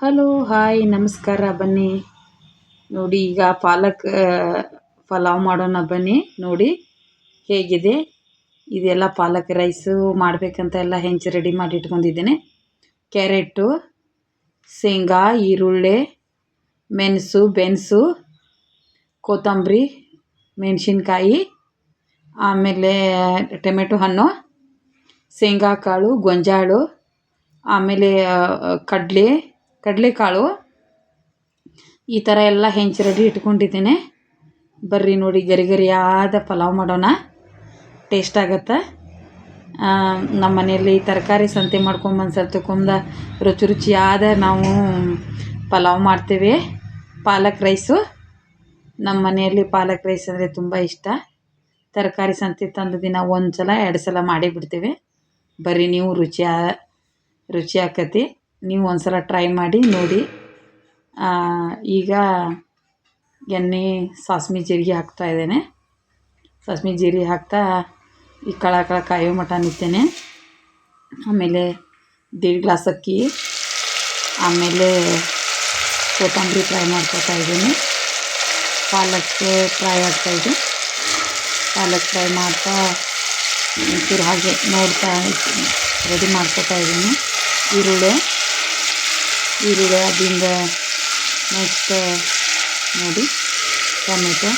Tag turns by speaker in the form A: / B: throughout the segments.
A: Hello hi ನಮಸ್ಕಾರ. ಬನ್ನಿ ನೋಡಿ, ಈಗ ಪಾಲಕ್ ಪಲಾವ್ ಮಾಡೋಣ ಬನ್ನಿ. ನೋಡಿ ಹೇಗಿದೆ. ಇದೆಲ್ಲ ಪಾಲಕ್ ರೈಸು ಮಾಡಬೇಕಂತ ಎಲ್ಲ ಹೆಂಚು ರೆಡಿ ಮಾಡಿ ಇಟ್ಕೊಂಡಿದ್ದೇನೆ. ಕ್ಯಾರೆಟು, ಶೇಂಗಾ, ಈರುಳ್ಳಿ, ಮೆಣಸು, ಬೆನ್ಸು, ಕೊತ್ತಂಬರಿ, ಮೆಣಸಿನ್ಕಾಯಿ, ಆಮೇಲೆ ಟೊಮೆಟೊ ಹಣ್ಣು, ಶೇಂಗಾ ಕಾಳು, ಗೊಂಜಾಳು, ಆಮೇಲೆ ಕಡಲೆಕಾಳು, ಈ ಥರ ಎಲ್ಲ ಹೆಂಚು ರೆಡಿ ಇಟ್ಕೊಂಡಿದ್ದೇನೆ. ಬರ್ರಿ ನೋಡಿ, ಗರಿ ಗರಿಯಾದ ಪಲಾವ್ ಮಾಡೋಣ. ಟೇಸ್ಟ್ ಆಗತ್ತೆ. ನಮ್ಮ ಮನೆಯಲ್ಲಿ ತರಕಾರಿ ಸಂತೆ ಮಾಡ್ಕೊಂಬಂದು ರುಚಿ ರುಚಿಯಾದ ನಾವು ಪಲಾವ್ ಮಾಡ್ತೇವೆ. ಪಾಲಕ್ ರೈಸು, ನಮ್ಮ ಮನೆಯಲ್ಲಿ ಪಾಲಕ್ ರೈಸ್ ಅಂದರೆ ತುಂಬ ಇಷ್ಟ. ತರಕಾರಿ ಸಂತೆ ತಂದ ದಿನ ಒಂದು ಸಲ 2 ಸಲ ಮಾಡೇ ಬಿಡ್ತೇವೆ. ಬರ್ರಿ, ನೀವು ರುಚಿ ಆಕತಿ. ನೀವು ಒಂದು ಸಲ ಟ್ರೈ ಮಾಡಿ ನೋಡಿ. ಈಗ ಎಣ್ಣೆ, ಸಾಸ್ಮೆ, ಜೀರಿಗೆ ಹಾಕ್ತಾ ಇದ್ದೇನೆ. ಸಾಸ್ಮೆ ಜೀರಿಗೆ ಹಾಕ್ತಾ ಈ ಕಳ ಕಾಯೋ ಮಟ ನಿತ್ತೇನೆ. ಆಮೇಲೆ 1.5 ಗ್ಲಾಸ್ ಅಕ್ಕಿ, ಆಮೇಲೆ ಕೊತ್ತಂಬರಿ ಫ್ರೈ ಮಾಡ್ಕೊತಾ ಇದ್ದೀನಿ. ಪಾಲಕ್ ಫ್ರೈ ಆಗ್ತಾಯಿದೆ. ಪಾಲಕ್ ಫ್ರೈ ಮಾಡ್ತಾ ಒಂಚೂರು ಹಾಗೆ ನೋಡ್ತಾ ರೆಡಿ ಮಾಡ್ಕೊತಾ ಇದ್ದೀನಿ. ಈರುಳ್ಳಿ ಅದರಿಂದ ನೆಕ್ಸ್ಟ್ ನೋಡಿ ಟೊಮೆಟೊ,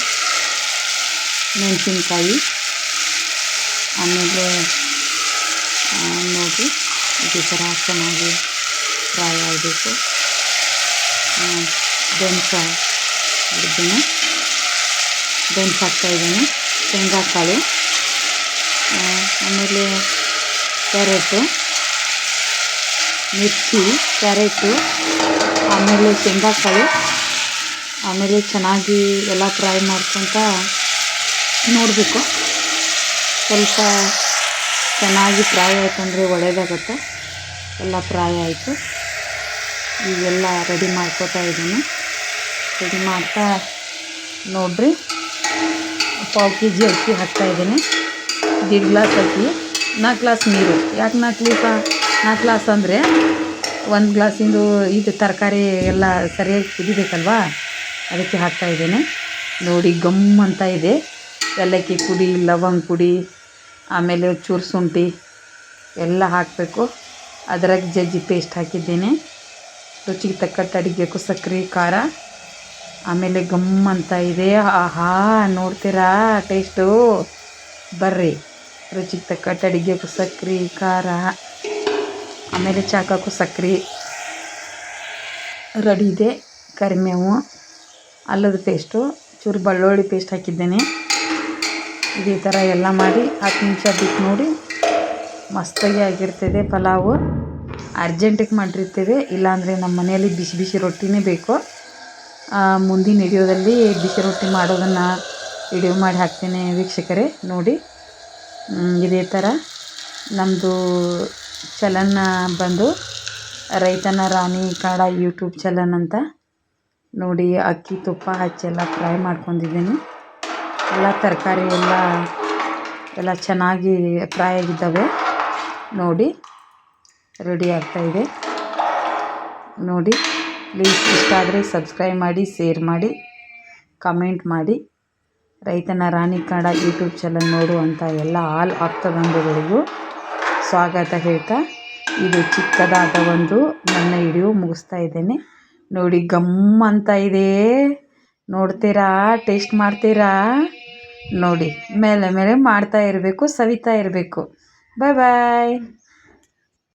A: ಮೆಣಸಿನ್ಕಾಯಿ, ಆಮೇಲೆ ನೋಡಿ ಈ ಥರ ಚೆನ್ನಾಗಿ ಫ್ರೈ ಆಗಬೇಕು. ಬೆನ್ಸು ಹಾಕ್ತಾಯಿದ್ದೀನಿ. ಶೇಂಗಾ ಕಾಳು, ಆಮೇಲೆ ಕ್ಯಾರೆಟು, ಮಿರ್ಚಿ, ಕ್ಯಾರೆಟು, ಆಮೇಲೆ ಶೇಂಗಾ ಕಾಳು, ಆಮೇಲೆ ಚೆನ್ನಾಗಿ ಎಲ್ಲ ಫ್ರೈ ಮಾಡ್ಕೊತ ನೋಡಬೇಕು. ಸ್ವಲ್ಪ ಚೆನ್ನಾಗಿ ಫ್ರೈ ಆಯ್ತಂದರೆ ಒಳ್ಳೆಯದಾಗತ್ತೆ. ಎಲ್ಲ ಫ್ರೈ ಆಯಿತು. ಈಗೆಲ್ಲ ರೆಡಿ ಮಾಡ್ಕೊತಾ ಇದ್ದೀನಿ. ರೆಡಿ ಮಾಡ್ತಾ ನೋಡ್ರಿ, 1/4 kg ಅಕ್ಕಿ ಹಾಕ್ತಾಯಿದ್ದೀನಿ. 1.5 ಗ್ಲಾಸ್ ಅಕ್ಕಿ, 4 ಗ್ಲಾಸ್ ನೀರು. ಯಾಕೆ 4 ಗ್ಲಾಸ್ ಅಂದರೆ 1 ಗ್ಲಾಸಿಂದು ಇದು ತರಕಾರಿ ಎಲ್ಲ ಸರಿಯಾಗಿ ಕುದಿಬೇಕಲ್ವಾ, ಅದಕ್ಕೆ ಹಾಕ್ತಾಯಿದ್ದೇನೆ. ನೋಡಿ ಗಮ್ ಅಂತ ಇದೆ. ಏಲಕ್ಕಿ ಪುಡಿ, ಲವಂಗ ಪುಡಿ, ಆಮೇಲೆ ಚೂರು ಶುಂಠಿ ಎಲ್ಲ ಹಾಕಬೇಕು. ಅದ್ರಾಗ ಜಜ್ಜಿ ಪೇಸ್ಟ್ ಹಾಕಿದ್ದೇನೆ. ರುಚಿಗೆ ತಕ್ಕಟ್ಟು ಅಡಿಗೆಬೇಕು. ಸಕ್ಕರೆ, ಖಾರ, ಆಮೇಲೆ ಗಮ್ ಅಂತ ಇದೆ. ಆಹಾ, ನೋಡ್ತೀರಾ ಟೇಸ್ಟು? ಬರ್ರಿ, ರುಚಿಗೆ ತಕ್ಕಟ್ಟು ಅಡಿಗೆಬೇಕು. ಸಕ್ಕರೆ, ಖಾರ, ಆಮೇಲೆ ಚಾಕಾಕು ಸಕ್ಕರೆ ರೆಡಿ ಇದೆ. ಕರಿಮೇವು, ಅಲ್ಲದ ಪೇಸ್ಟು, ಚೂರು ಬೆಳ್ಳುಳ್ಳಿ ಪೇಸ್ಟ್ ಹಾಕಿದ್ದೇನೆ. ಇದೇ ಥರ ಎಲ್ಲ ಮಾಡಿ 10 ನಿಮಿಷ ಬಿಟ್ಟು ನೋಡಿ, ಮಸ್ತಾಗಿ ಆಗಿರ್ತದೆ ಪಲಾವು. ಅರ್ಜೆಂಟಿಗೆ ಮಾಡಿರ್ತೇವೆ, ಇಲ್ಲಾಂದರೆ ನಮ್ಮ ಮನೆಯಲ್ಲಿ ಬಿಸಿ ಬಿಸಿ ರೊಟ್ಟಿನೇ ಬೇಕು. ಮುಂದಿನ ವಿಡಿಯೋದಲ್ಲಿ ಬಿಸಿ ರೊಟ್ಟಿ ಮಾಡೋದನ್ನು ವಿಡಿಯೋ ಮಾಡಿ ಹಾಕ್ತೇನೆ ವೀಕ್ಷಕರೇ. ನೋಡಿ, ಇದೇ ಥರ ನಮ್ಮದು ಚಲನ್ ಬಂದು ರೈತನ ರಾಣಿ ಕನ್ನಡ ಯೂಟ್ಯೂಬ್ ಚಾನಲ್ ಅಂತ. ನೋಡಿ, ಅಕ್ಕಿ ತುಪ್ಪ ಹಚ್ಚೆಲ್ಲ ಫ್ರೈ ಮಾಡ್ಕೊಂಡಿದ್ದೀನಿ. ಎಲ್ಲ ತರಕಾರಿ ಎಲ್ಲ ಚೆನ್ನಾಗಿ ಫ್ರೈ ಆಗಿದ್ದಾವೆ. ನೋಡಿ, ರೆಡಿ ಆಗ್ತಾಯಿದೆ. ನೋಡಿ, ಪ್ಲೀಸ್ ಇಷ್ಟ ಆದರೆ ಸಬ್ಸ್ಕ್ರೈಬ್ ಮಾಡಿ, ಶೇರ್ ಮಾಡಿ, ಕಮೆಂಟ್ ಮಾಡಿ. ರೈತನ ರಾಣಿ ಕನ್ನಡ ಯೂಟ್ಯೂಬ್ ಚಾನಲ್ ನೋಡುವಂಥ ಎಲ್ಲ ಆಲ್ ಆಪ್ತ ಬಂಧುಗಳಿಗೂ ಸ್ವಾಗತ ಹೇಳ್ತಾ, ಇದು ಚಿಕ್ಕದಾದ ಒಂದು ನನ್ನ ವಿಡಿಯೋ ಮುಗಿಸ್ತಾ ಇದ್ದೇನೆ. ನೋಡಿ, ಗಮ್ ಅಂತ ಇದೆ. ನೋಡ್ತೀರಾ? ಟೇಸ್ಟ್ ಮಾಡ್ತೀರಾ? ನೋಡಿ, ಮೇಲೆ ಮಾಡ್ತಾ ಇರಬೇಕು, ಸವಿತಾ ಇರಬೇಕು. ಬಾಯ್ ಬಾಯ್.